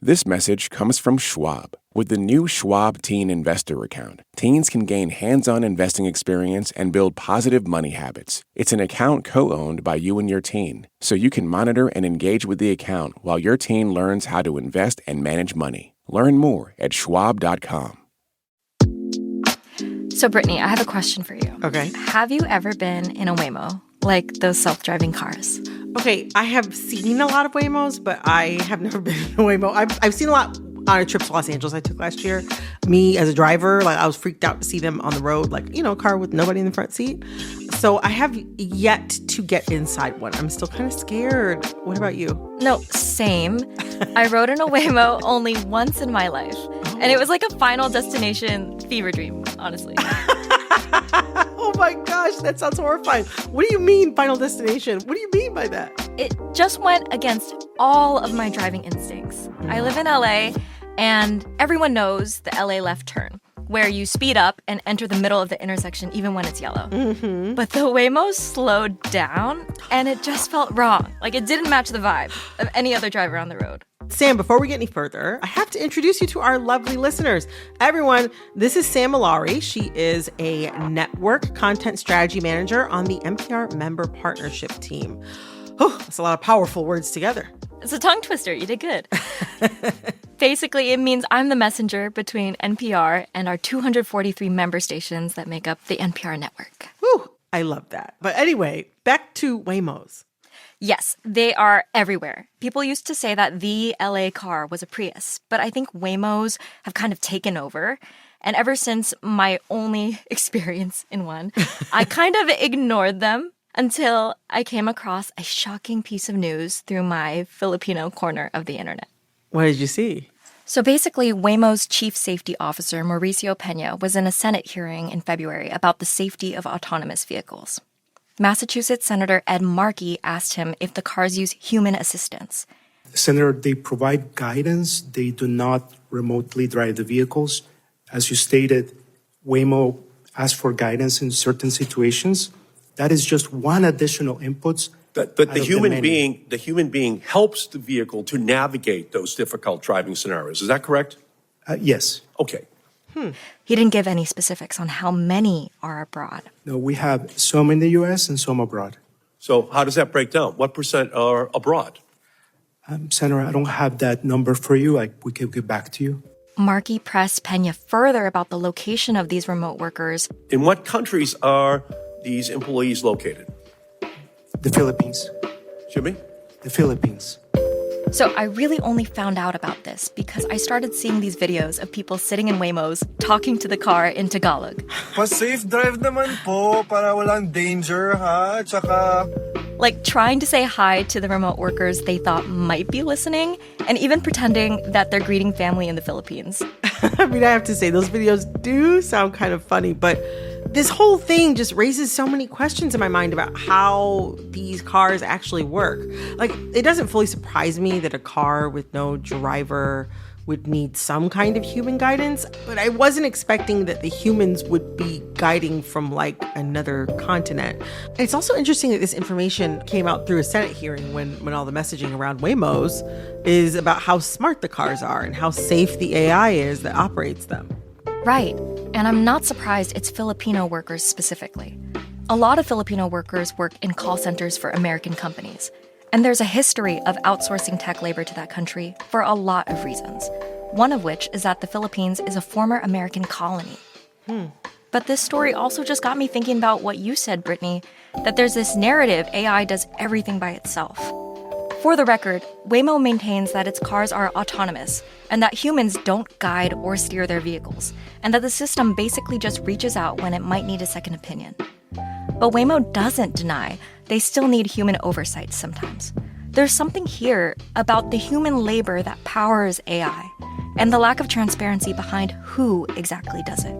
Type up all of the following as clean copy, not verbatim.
This message comes from Schwab. With the new Schwab Teen Investor Account, teens can gain hands-on investing experience and build positive money habits. It's an account co-owned by you and your teen, so you can monitor and engage with the account while your teen learns how to invest and manage money. Learn more at schwab.com. So, Brittany, I have a question for you. Okay. Have you ever been in a Waymo, like those self-driving cars? Okay, I have seen a lot of Waymos, but I have never been in a Waymo. I've seen a lot on a trip to Los Angeles I took last year. Me as a driver, like I was freaked out to see them on the road, like, you know, a car with nobody in the front seat. So I have yet to get inside one. I'm still kind of scared. What about you? No, same. I rode in a Waymo only once in my life. And it was like a Final Destination fever dream, honestly. Oh my gosh, that sounds horrifying. What do you mean, Final Destination? What do you mean by that? It just went against all of my driving instincts. I live in LA, and everyone knows the LA left turn, where you speed up and enter the middle of the intersection even when it's yellow. Mm-hmm. But the Waymo slowed down, and it just felt wrong. Like it didn't match the vibe of any other driver on the road. Sam, before we get any further, I have to introduce you to our lovely listeners. Everyone, this is Sam Malari. She is a network content strategy manager on the NPR member partnership team. Oh, that's a lot of powerful words together. It's a tongue twister. You did good. Basically, it means I'm the messenger between NPR and our 243 member stations that make up the NPR network. Whew, I love that. But anyway, back to Waymos. Yes, they are everywhere. People used to say that the LA car was a Prius, but I think Waymos have kind of taken over. And ever since my only experience in one, I kind of ignored them until I came across a shocking piece of news through my Filipino corner of the internet. What did you see? So basically, Waymo's chief safety officer, Mauricio Peña, was in a Senate hearing in February about the safety of autonomous vehicles. Massachusetts Senator Ed Markey asked him if the cars use human assistance. Senator, they provide guidance. They do not remotely drive the vehicles. As you stated, Waymo asks for guidance in certain situations. That is just one additional input. But the human being helps the vehicle to navigate those difficult driving scenarios. Is that correct? Yes. Okay. He didn't give any specifics on how many are abroad. No, we have some in the U.S. and some abroad. So how does that break down? What percent are abroad? Senator, I don't have that number for you. We can get back to you. Markey pressed Peña further about the location of these remote workers. In what countries are these employees located? The Philippines. Jimmy? The Philippines. So I really only found out about this because I started seeing these videos of people sitting in Waymos talking to the car in Tagalog. Pa-safe drive naman po, para walang danger, ha? Tsaka... Like trying to say hi to the remote workers they thought might be listening, and even pretending that they're greeting family in the Philippines. I mean, I have to say, those videos do sound kind of funny, but this whole thing just raises so many questions in my mind about how these cars actually work. Like, it doesn't fully surprise me that a car with no driver would need some kind of human guidance, but I wasn't expecting that the humans would be guiding from like another continent. And it's also interesting that this information came out through a Senate hearing when all the messaging around Waymos is about how smart the cars are and how safe the AI is that operates them. Right. And I'm not surprised it's Filipino workers specifically. A lot of Filipino workers work in call centers for American companies. And there's a history of outsourcing tech labor to that country for a lot of reasons. One of which is that the Philippines is a former American colony. But this story also just got me thinking about what you said, Brittany, that there's this narrative AI does everything by itself. For the record, Waymo maintains that its cars are autonomous and that humans don't guide or steer their vehicles, and that the system basically just reaches out when it might need a second opinion. But Waymo doesn't deny they still need human oversight sometimes. There's something here about the human labor that powers AI and the lack of transparency behind who exactly does it.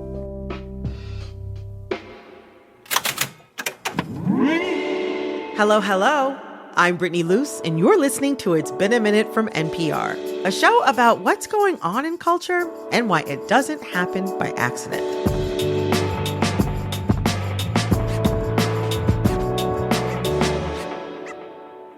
Hello, hello. I'm Brittany Luce, and you're listening to It's Been a Minute from NPR, a show about what's going on in culture and why it doesn't happen by accident.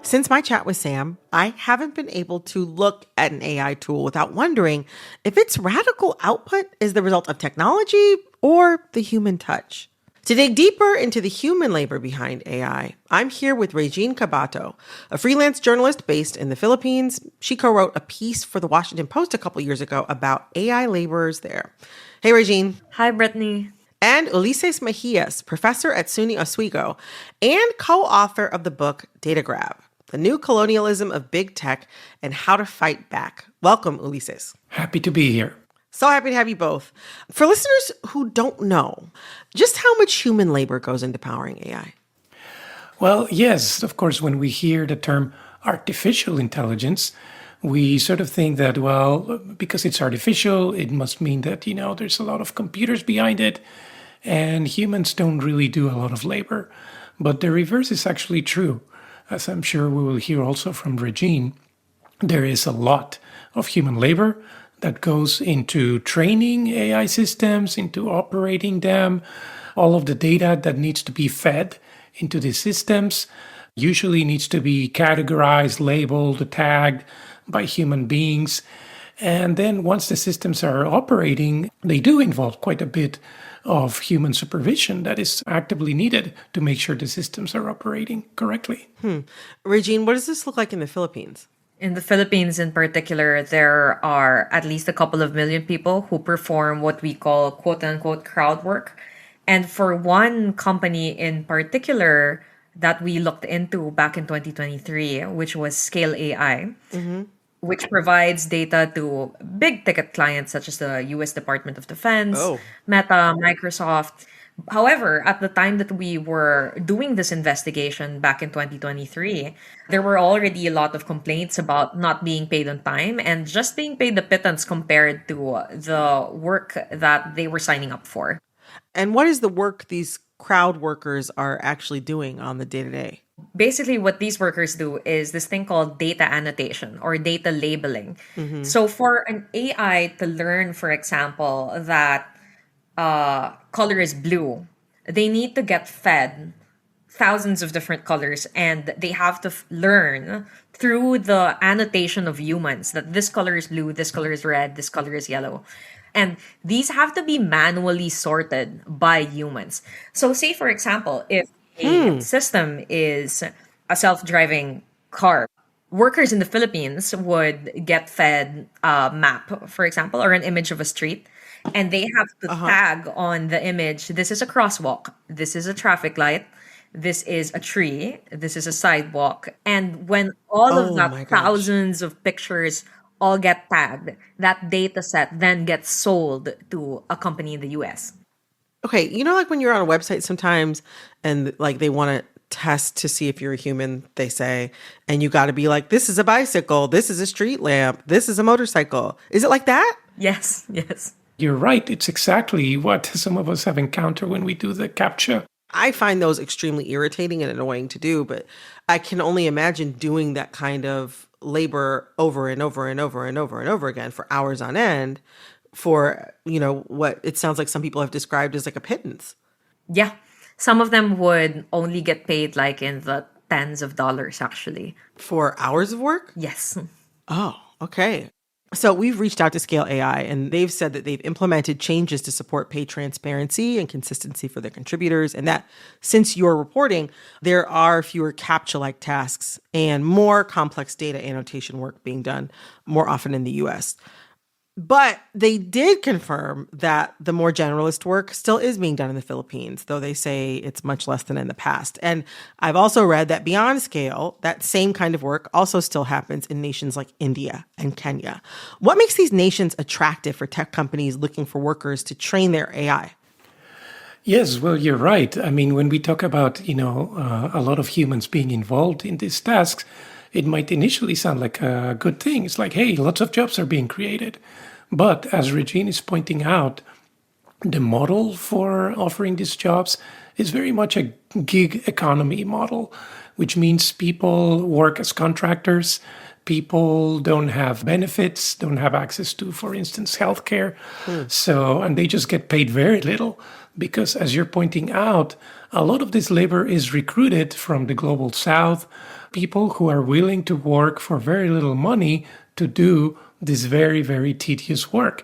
Since my chat with Sam, I haven't been able to look at an AI tool without wondering if its radical output is the result of technology or the human touch. To dig deeper into the human labor behind AI, I'm here with Regine Cabato, a freelance journalist based in the Philippines. She co-wrote a piece for the Washington Post a couple years ago about AI laborers there. Hey, Regine. Hi, Brittany. And Ulises Mejias, professor at SUNY Oswego and co-author of the book Data Grab, The New Colonialism of Big Tech and How to Fight Back. Welcome, Ulises. Happy to be here. So happy to have you both. For listeners who don't know, just how much human labor goes into powering AI? Well, yes, of course, when we hear the term artificial intelligence, we sort of think that, well, because it's artificial, it must mean that, there's a lot of computers behind it, and humans don't really do a lot of labor. But the reverse is actually true. As I'm sure we will hear also from Regine, there is a lot of human labor that goes into training AI systems, into operating them, all of the data that needs to be fed into these systems usually needs to be categorized, labeled, tagged by human beings. And then once the systems are operating, they do involve quite a bit of human supervision that is actively needed to make sure the systems are operating correctly. Regine, what does this look like in the Philippines? In the Philippines in particular, there are at least a couple of million people who perform what we call quote-unquote crowd work. And for one company in particular that we looked into back in 2023, which was Scale AI, which provides data to big ticket clients such as the US Department of Defense, Meta, Microsoft. However, at the time that we were doing this investigation back in 2023, there were already a lot of complaints about not being paid on time and just being paid the pittance compared to the work that they were signing up for. And what is the work these crowd workers are actually doing on the day-to-day? Basically, what these workers do is this thing called data annotation or data labeling. So for an AI to learn, for example, that color is blue, they need to get fed thousands of different colors, and they have to learn through the annotation of humans that this color is blue, this color is red, this color is yellow. And these have to be manually sorted by humans. So say, for example, if a system is a self-driving car, workers in the Philippines would get fed a map, for example, or an image of a street. And they have to tag on the image, this is a crosswalk, this is a traffic light, this is a tree, this is a sidewalk. And when all of that thousands of pictures all get tagged, that data set then gets sold to a company in the US. Okay, like when you're on a website sometimes and like they want to test to see if you're a human, they say, and you got to be like, this is a bicycle, this is a street lamp, this is a motorcycle. Is it like that? Yes, yes. You're right. It's exactly what some of us have encountered when we do the CAPTCHA. I find those extremely irritating and annoying to do, but I can only imagine doing that kind of labor over and over and over and over and over again for hours on end for, what it sounds like some people have described as like a pittance. Yeah. Some of them would only get paid like in the tens of dollars, actually. For hours of work? Yes. Oh, okay. So we've reached out to Scale AI, and they've said that they've implemented changes to support pay transparency and consistency for their contributors, and that since your reporting, there are fewer CAPTCHA-like tasks and more complex data annotation work being done more often in the U.S. But they did confirm that the more generalist work still is being done in the Philippines, though they say it's much less than in the past. And I've also read that beyond Scale, that same kind of work also still happens in nations like India and Kenya. What makes these nations attractive for tech companies looking for workers to train their AI? Yes, well, you're right. I mean, when we talk about, a lot of humans being involved in these tasks, it might initially sound like a good thing. It's like, hey, lots of jobs are being created. But as Regine is pointing out, the model for offering these jobs is very much a gig economy model, which means people work as contractors. People don't have benefits, don't have access to, for instance, healthcare. And they just get paid very little because, as you're pointing out, a lot of this labor is recruited from the global south, people who are willing to work for very little money to do this very, very tedious work.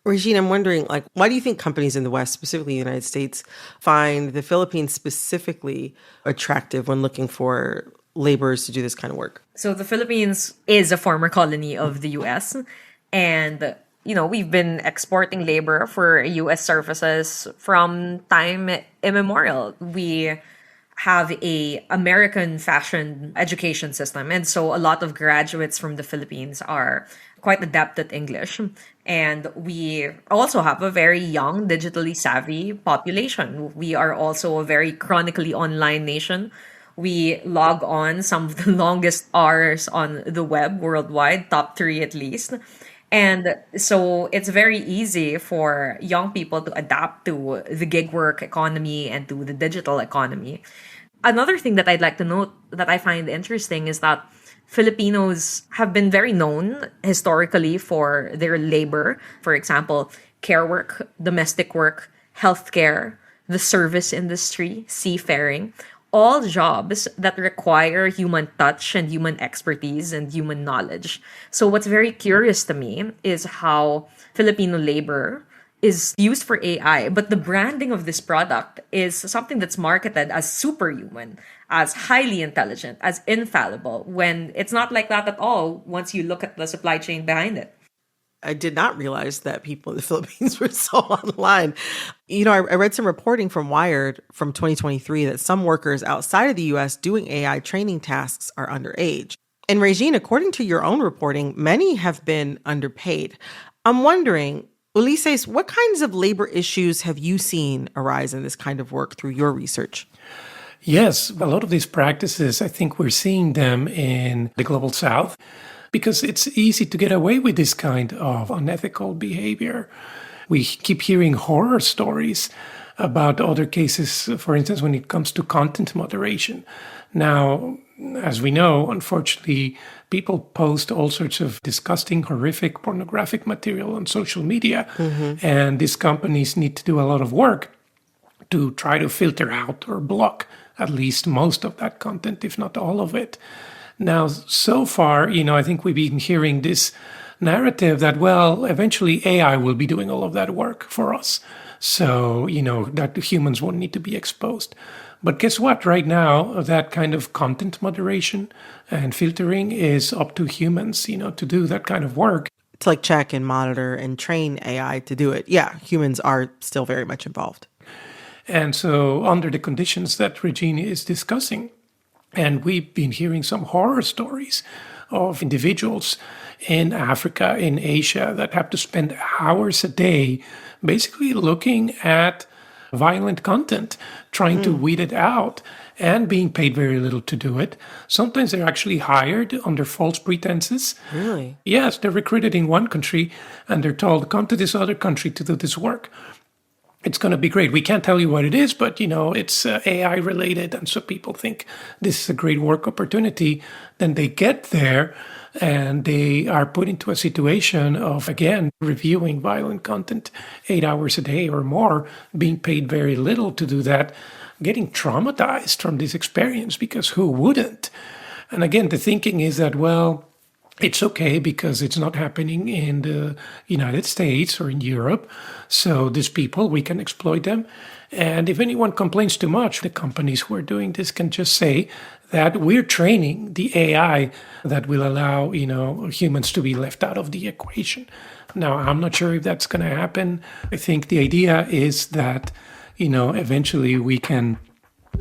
Regine, I'm wondering, why do you think companies in the West, specifically the United States, find the Philippines specifically attractive when looking for laborers to do this kind of work? So the Philippines is a former colony of the US, and we've been exporting labor for US services from time immemorial. We have a American fashion education system, and so a lot of graduates from the Philippines are quite adept at English. And we also have a very young, digitally savvy population. We are also a very chronically online nation. We log on some of the longest hours on the web worldwide, top 3 at least. And so it's very easy for young people to adapt to the gig work economy and to the digital economy. Another thing that I'd like to note that I find interesting is that Filipinos have been very known historically for their labor. For example, care work, domestic work, healthcare, the service industry, seafaring, all jobs that require human touch and human expertise and human knowledge. So what's very curious to me is how Filipino labor is used for AI, but the branding of this product is something that's marketed as superhuman, as highly intelligent, as infallible, when it's not like that at all once you look at the supply chain behind it. I did not realize that people in the Philippines were so online. I read some reporting from Wired from 2023 that some workers outside of the US doing AI training tasks are underage. And Regine, according to your own reporting, many have been underpaid. I'm wondering, Ulises, what kinds of labor issues have you seen arise in this kind of work through your research? Yes, a lot of these practices, I think we're seeing them in the global south because it's easy to get away with this kind of unethical behavior. We keep hearing horror stories about other cases, for instance, when it comes to content moderation. Now, as we know, unfortunately, people post all sorts of disgusting, horrific, pornographic material on social media. Mm-hmm. And these companies need to do a lot of work to try to filter out or block at least most of that content, if not all of it. Now, so far, I think we've been hearing this narrative that, well, eventually AI will be doing all of that work for us. So, that humans won't need to be exposed. But guess what? Right now, that kind of content moderation and filtering is up to humans, to do that kind of work. To check and monitor and train AI to do it. Yeah, humans are still very much involved. And so under the conditions that Regina is discussing, and we've been hearing some horror stories of individuals in Africa, in Asia, that have to spend hours a day basically looking at violent content, trying to weed it out, and being paid very little to do it. Sometimes they're actually hired under false pretenses. Really? Yes, they're recruited in one country, and they're told, come to this other country to do this work. It's going to be great. We can't tell you what it is, but, it's AI related. And so people think this is a great work opportunity. Then they get there and they are put into a situation of, again, reviewing violent content 8 hours a day or more, being paid very little to do that, getting traumatized from this experience, because who wouldn't? And again, the thinking is that, well, it's okay because it's not happening in the United States or in Europe. So these people, we can exploit them. And if anyone complains too much, the companies who are doing this can just say that we're training the AI that will allow, humans to be left out of the equation. Now, I'm not sure if that's going to happen. I think the idea is that, eventually we can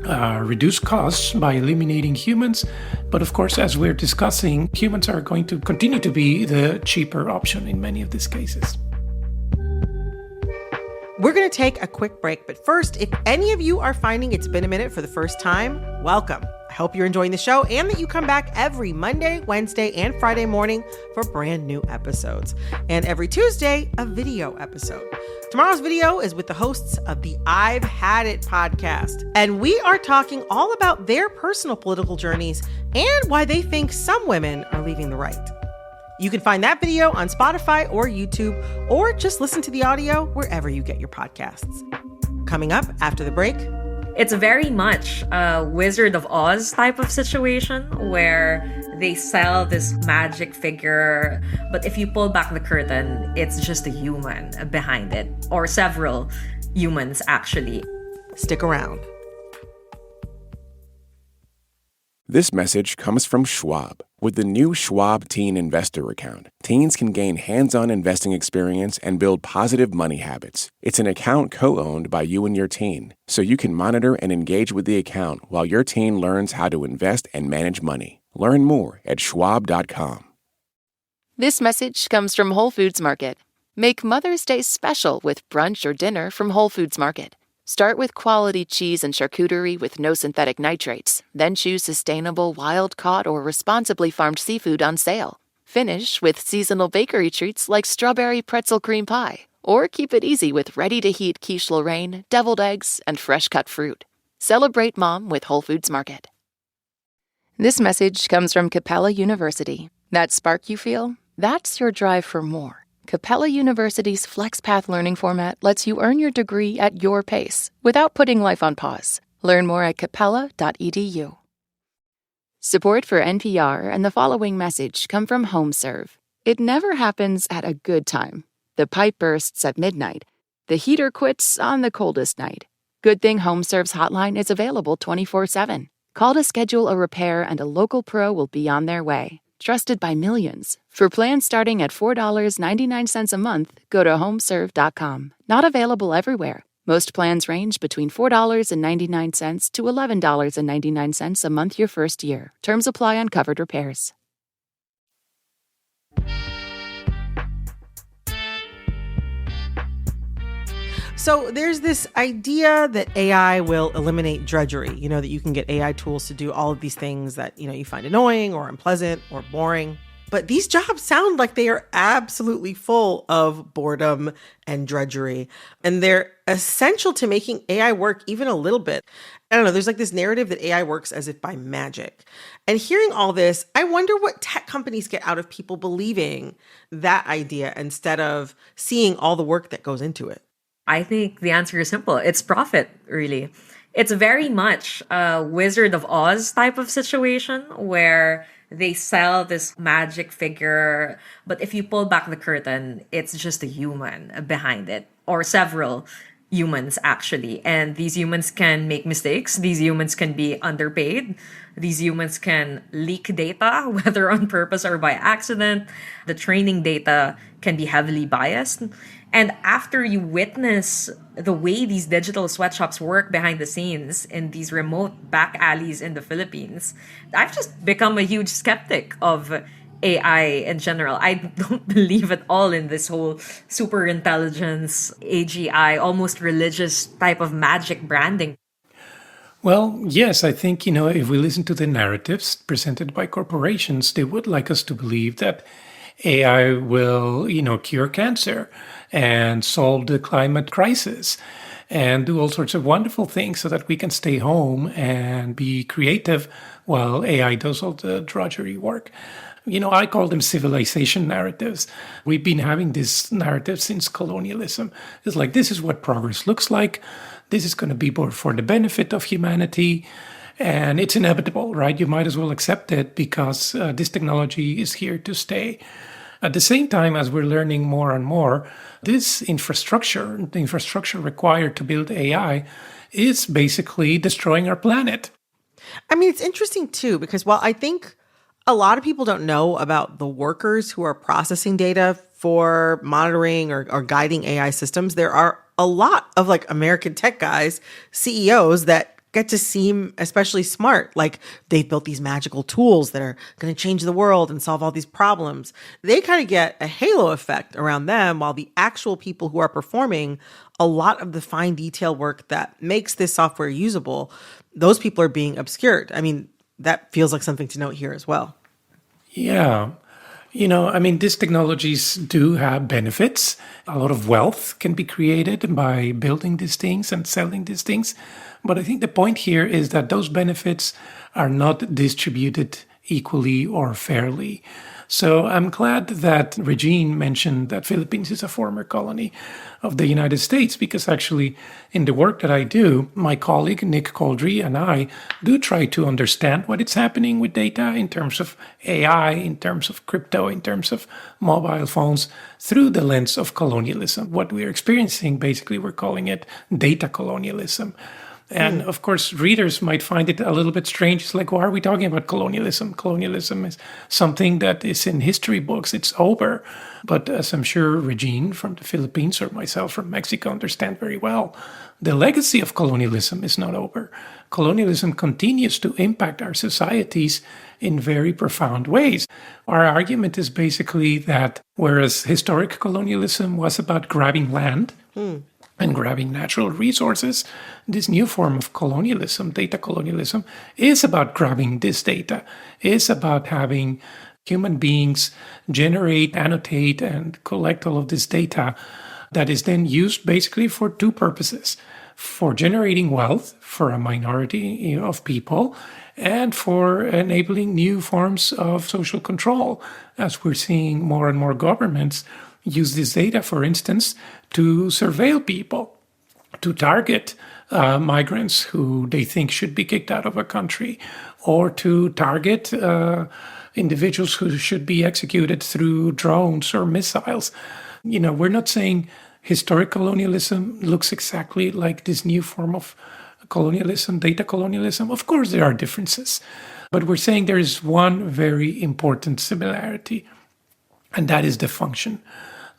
reduce costs by eliminating humans. But of course, as we're discussing, humans are going to continue to be the cheaper option in many of these cases. We're going to take a quick break. But first, if any of you are finding It's Been a Minute for the first time, welcome. I hope you're enjoying the show and that you come back every Monday, Wednesday, and Friday morning for brand new episodes. And every Tuesday, a video episode. Tomorrow's video is with the hosts of the I've Had It podcast. And we are talking all about their personal political journeys and why they think some women are leaving the right. You can find that video on Spotify or YouTube, or just listen to the audio wherever you get your podcasts. Coming up after the break, It's very much a Wizard of Oz type of situation where they sell this magic figure, but if you pull back the curtain, it's just a human behind it, or several humans actually. Stick around. This message comes from Schwab. With the new Schwab Teen Investor Account, teens can gain hands-on investing experience and build positive money habits. It's an account co-owned by you and your teen, so you can monitor and engage with the account while your teen learns how to invest and manage money. Learn more at schwab.com. This message comes from Whole Foods Market. Make Mother's Day special with brunch or dinner from Whole Foods Market. Start with quality cheese and charcuterie with no synthetic nitrates. Then choose sustainable, wild-caught, or responsibly farmed seafood on sale. Finish with seasonal bakery treats like strawberry pretzel cream pie. Or keep it easy with ready-to-heat quiche Lorraine, deviled eggs, and fresh-cut fruit. Celebrate Mom with Whole Foods Market. This message comes from Capella University. That spark you feel? That's your drive for more. Capella University's FlexPath learning format lets you earn your degree at your pace without putting life on pause. Learn more at capella.edu. Support for NPR and the following message come from HomeServe. It never happens at a good time. The pipe bursts at midnight. The heater quits on the coldest night. Good thing HomeServe's hotline is available 24/7. Call to schedule a repair and a local pro will be on their way. Trusted by millions. For plans starting at $4.99 a month, go to homeserve.com. Not available everywhere. Most plans range between $4.99 to $11.99 a month your first year. Terms apply on covered repairs. So there's this idea that AI will eliminate drudgery, that you can get AI tools to do all of these things that, you find annoying or unpleasant or boring. But these jobs sound like they are absolutely full of boredom and drudgery. And they're essential to making AI work even a little bit. I don't know, there's like this narrative that AI works as if by magic. And hearing all this, I wonder what tech companies get out of people believing that idea instead of seeing all the work that goes into it. I think the answer is simple. It's profit, really. It's very much a Wizard of Oz type of situation where they sell this magic figure, but if you pull back the curtain, it's just a human behind it, or several humans actually. And these humans can make mistakes. These humans can be underpaid. These humans can leak data, whether on purpose or by accident. The training data can be heavily biased. And after you witness the way these digital sweatshops work behind the scenes in these remote back alleys in the Philippines, I've just become a huge skeptic of AI in general. I don't believe at all in this whole super intelligence, AGI, almost religious type of magic branding. Well, yes, I think, if we listen to the narratives presented by corporations, they would like us to believe that AI will, cure cancer and solve the climate crisis and do all sorts of wonderful things so that we can stay home and be creative while AI does all the drudgery work. I call them civilization narratives. We've been having this narrative since colonialism. It's like, this is what progress looks like. This is going to be for the benefit of humanity. And it's inevitable, right? You might as well accept it because this technology is here to stay. At the same time, as we're learning more and more, this infrastructure, the infrastructure required to build AI, is basically destroying our planet. I mean, it's interesting too, because while I think a lot of people don't know about the workers who are processing data for monitoring or guiding AI systems, there are a lot of like American tech guys, CEOs that get to seem especially smart, like they've built these magical tools that are going to change the world and solve all these problems. They kind of get a halo effect around them, while the actual people who are performing a lot of the fine detail work that makes this software usable, those people are being obscured. I mean, that feels like something to note here as well. Yeah. These technologies do have benefits. A lot of wealth can be created by building these things and selling these things. But I think the point here is that those benefits are not distributed equally or fairly. So I'm glad that Regine mentioned that Philippines is a former colony of the United States, because actually in the work that I do, my colleague Nick Coldry and I do try to understand what is happening with data in terms of AI, in terms of crypto, in terms of mobile phones, through the lens of colonialism. What we're experiencing, basically, we're calling it data colonialism. And of course, readers might find it a little bit strange. It's like, why are we talking about colonialism? Colonialism is something that is in history books. It's over. But as I'm sure Regine from the Philippines or myself from Mexico understand very well, the legacy of colonialism is not over. Colonialism continues to impact our societies in very profound ways. Our argument is basically that whereas historic colonialism was about grabbing land, and grabbing natural resources, this new form of colonialism, data colonialism, is about grabbing this data, is about having human beings generate, annotate, and collect all of this data that is then used basically for two purposes: for generating wealth for a minority of people, and for enabling new forms of social control, as we're seeing more and more governments use this data, for instance, to surveil people, to target migrants who they think should be kicked out of a country, or to target individuals who should be executed through drones or missiles. You know, we're not saying historic colonialism looks exactly like this new form of colonialism, data colonialism. Of course, there are differences, but we're saying there is one very important similarity, and that is the function.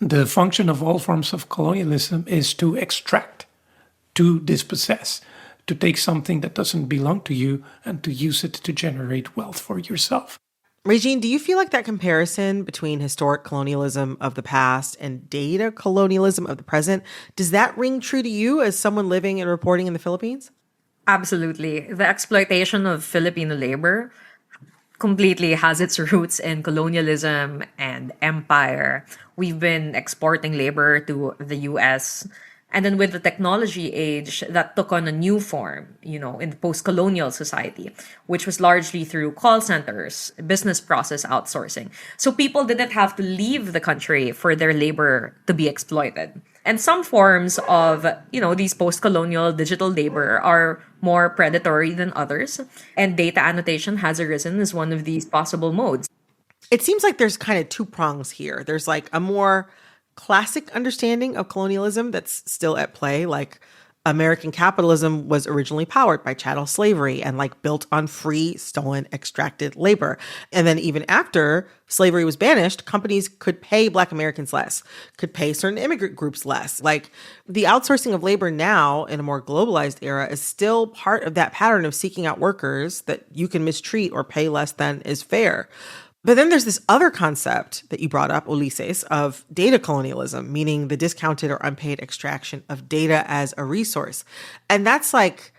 The function of all forms of colonialism is to extract, to dispossess, to take something that doesn't belong to you and to use it to generate wealth for yourself. Regine, do you feel like that comparison between historic colonialism of the past and data colonialism of the present, does that ring true to you as someone living and reporting in the Philippines? Absolutely. The exploitation of Filipino labor completely has its roots in colonialism and empire. We've been exporting labor to the US. And then with the technology age, that took on a new form, in the post-colonial society, which was largely through call centers, business process outsourcing. So people didn't have to leave the country for their labor to be exploited. And some forms of, these post-colonial digital labor are more predatory than others. And data annotation has arisen as one of these possible modes. It seems like there's kind of two prongs here. There's like a more classic understanding of colonialism that's still at play, like American capitalism was originally powered by chattel slavery and like built on free, stolen, extracted labor. And then even after slavery was banished, companies could pay Black Americans less, could pay certain immigrant groups less. Like the outsourcing of labor now in a more globalized era is still part of that pattern of seeking out workers that you can mistreat or pay less than is fair. But then there's this other concept that you brought up, Ulises, of data colonialism, meaning the discounted or unpaid extraction of data as a resource. And that's like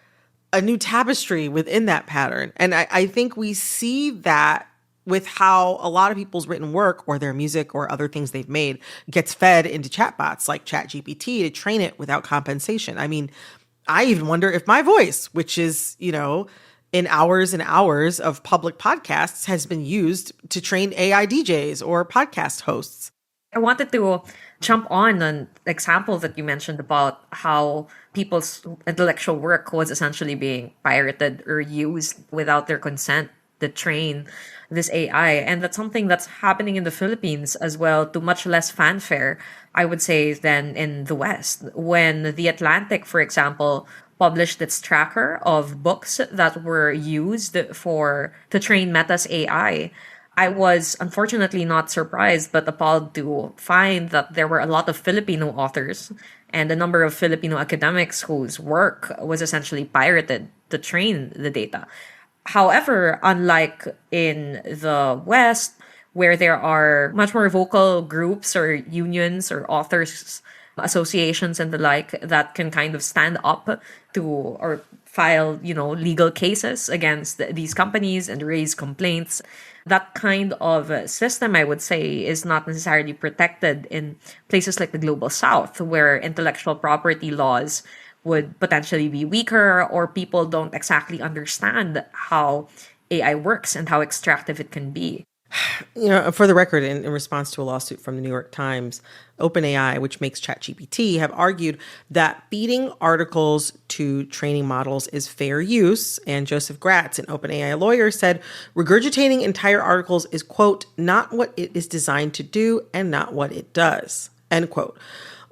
a new tapestry within that pattern. And I think we see that with how a lot of people's written work or their music or other things they've made gets fed into chatbots like ChatGPT to train it without compensation. I mean, I even wonder if my voice, which is, in hours and hours of public podcasts, has been used to train AI DJs or podcast hosts. I wanted to jump on an example that you mentioned about how people's intellectual work was essentially being pirated or used without their consent to train this AI. And that's something that's happening in the Philippines as well, to much less fanfare, I would say, than in the West. When The Atlantic, for example, published its tracker of books that were used to train Meta's AI, I was unfortunately not surprised but appalled to find that there were a lot of Filipino authors and a number of Filipino academics whose work was essentially pirated to train the data. However, unlike in the West, where there are much more vocal groups or unions or authors associations and the like that can kind of stand up to or file, legal cases against these companies and raise complaints. That kind of system, I would say, is not necessarily protected in places like the Global South, where intellectual property laws would potentially be weaker, or people don't exactly understand how AI works and how extractive it can be. For the record, in response to a lawsuit from the New York Times, OpenAI, which makes ChatGPT, have argued that feeding articles to training models is fair use. And Joseph Gratz, an OpenAI lawyer, said regurgitating entire articles is, quote, not what it is designed to do and not what it does, end quote.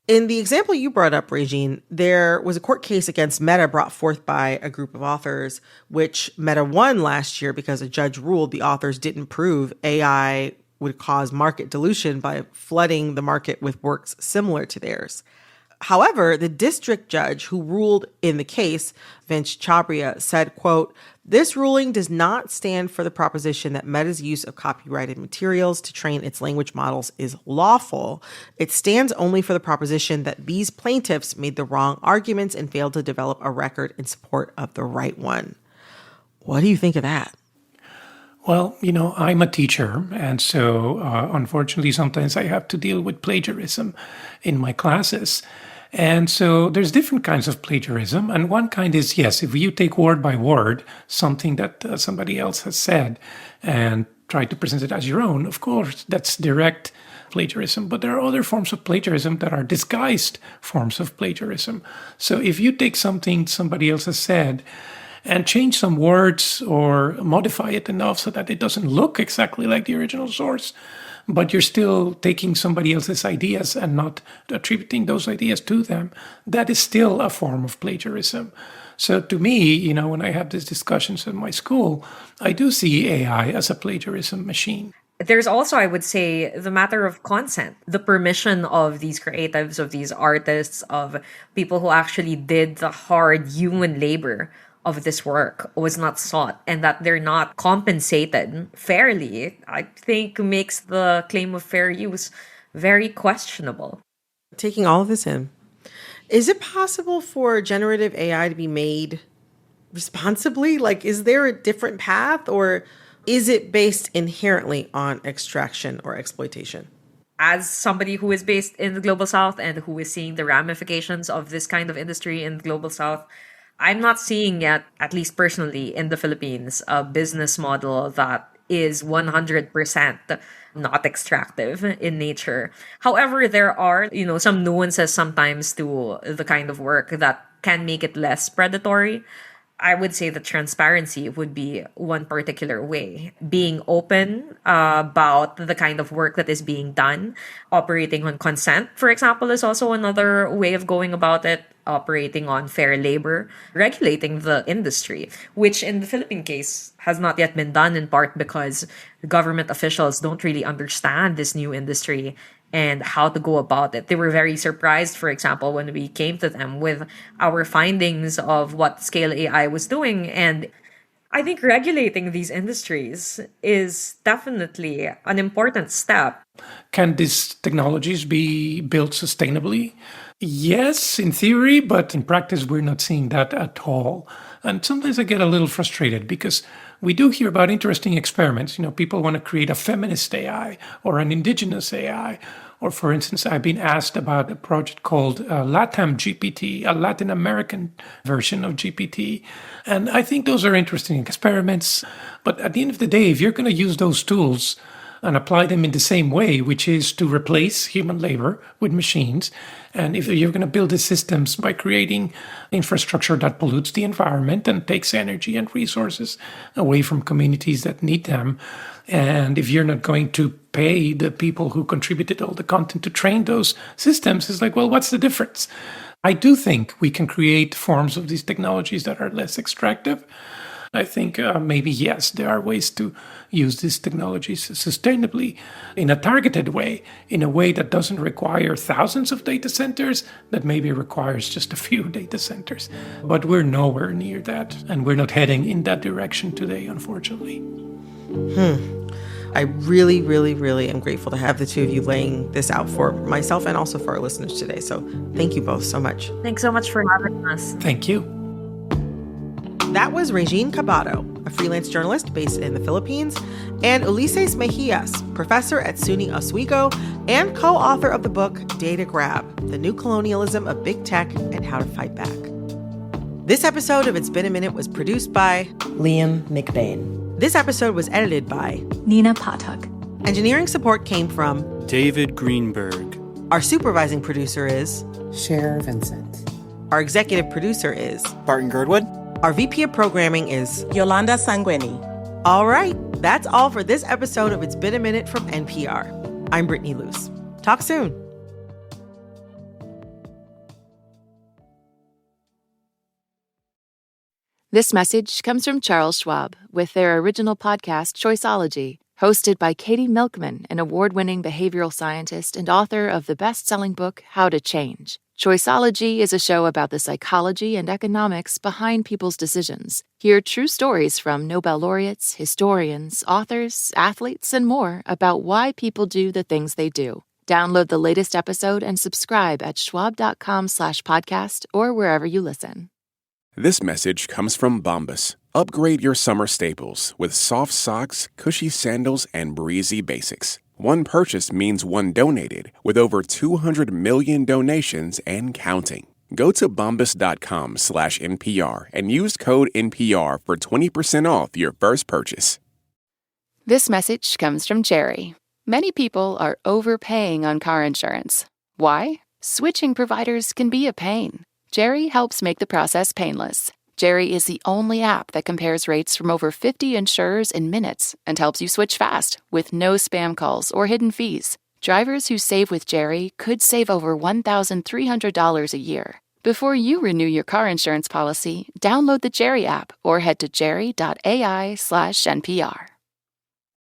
In the example you brought up, Regine, there was a court case against Meta brought forth by a group of authors, which Meta won last year because a judge ruled the authors didn't prove AI would cause market dilution by flooding the market with works similar to theirs. However, the district judge who ruled in the case, Vince Chabria, said, quote, this ruling does not stand for the proposition that Meta's use of copyrighted materials to train its language models is lawful. It stands only for the proposition that these plaintiffs made the wrong arguments and failed to develop a record in support of the right one. What do you think of that? Well, I'm a teacher, and so unfortunately sometimes I have to deal with plagiarism in my classes. And so there's different kinds of plagiarism. And one kind is, yes, if you take word by word something that somebody else has said and try to present it as your own, of course, that's direct plagiarism. But there are other forms of plagiarism that are disguised forms of plagiarism. So if you take something somebody else has said and change some words or modify it enough so that it doesn't look exactly like the original source, but you're still taking somebody else's ideas and not attributing those ideas to them, that is still a form of plagiarism. So to me, when I have these discussions in my school, I do see AI as a plagiarism machine. There's also, I would say, the matter of consent, the permission of these creatives, of these artists, of people who actually did the hard human labor of this work was not sought, and that they're not compensated fairly, I think makes the claim of fair use very questionable. Taking all of this in, is it possible for generative AI to be made responsibly? Like, is there a different path, or is it based inherently on extraction or exploitation? As somebody who is based in the Global South and who is seeing the ramifications of this kind of industry in the Global South, I'm not seeing yet, at least personally in the Philippines, a business model that is 100% not extractive in nature. However, there are, some nuances sometimes to the kind of work that can make it less predatory. I would say that transparency would be one particular way. Being open about the kind of work that is being done. Operating on consent, for example, is also another way of going about it. Operating on fair labor, regulating the industry, which in the Philippine case has not yet been done, in part because government officials don't really understand this new industry and how to go about it. They were very surprised, for example, when we came to them with our findings of what scale AI was doing. And I think regulating these industries is definitely an important step. Can these technologies be built sustainably? Yes, in theory, but in practice, we're not seeing that at all. And sometimes I get a little frustrated because we do hear about interesting experiments. People want to create a feminist AI or an indigenous AI. Or, for instance, I've been asked about a project called LATAM GPT, a Latin American version of GPT. And I think those are interesting experiments. But at the end of the day, if you're going to use those tools and apply them in the same way, which is to replace human labor with machines, and if you're going to build the systems by creating infrastructure that pollutes the environment and takes energy and resources away from communities that need them, and if you're not going to pay the people who contributed all the content to train those systems, it's like, well, what's the difference? I do think we can create forms of these technologies that are less extractive. I think maybe, yes, there are ways to use these technologies sustainably in a targeted way, in a way that doesn't require thousands of data centers, that maybe requires just a few data centers. But we're nowhere near that, and we're not heading in that direction today, unfortunately. I really, really, really am grateful to have the two of you laying this out for myself and also for our listeners today. So thank you both so much. Thanks so much for having us. Thank you. That was Regine Cabado, a freelance journalist based in the Philippines, and Ulises Mejias, professor at SUNY Oswego and co-author of the book Data Grab, The New Colonialism of Big Tech and How to Fight Back. This episode of It's Been a Minute was produced by Liam McBain. This episode was edited by Nina Pathak. Engineering support came from David Greenberg. Our supervising producer is Cher Vincent. Our executive producer is Barton Girdwood. Our VP of programming is Yolanda Sanguini. All right, that's all for this episode of It's Been a Minute from NPR. I'm Brittany Luce. Talk soon. This message comes from Charles Schwab with their original podcast, Choiceology, hosted by Katie Milkman, an award-winning behavioral scientist and author of the best-selling book, How to Change. Choiceology is a show about the psychology and economics behind people's decisions. Hear true stories from Nobel laureates, historians, authors, athletes, and more about why people do the things they do. Download the latest episode and subscribe at schwab.com/podcast or wherever you listen. This message comes from Bombas. Upgrade your summer staples with soft socks, cushy sandals, and breezy basics. One purchase means one donated, with over 200 million donations and counting. Go to bombas.com/NPR and use code NPR for 20% off your first purchase. This message comes from Jerry. Many people are overpaying on car insurance. Why? Switching providers can be a pain. Jerry helps make the process painless. Jerry is the only app that compares rates from over 50 insurers in minutes and helps you switch fast with no spam calls or hidden fees. Drivers who save with Jerry could save over $1,300 a year. Before you renew your car insurance policy, download the Jerry app or head to jerry.ai/NPR.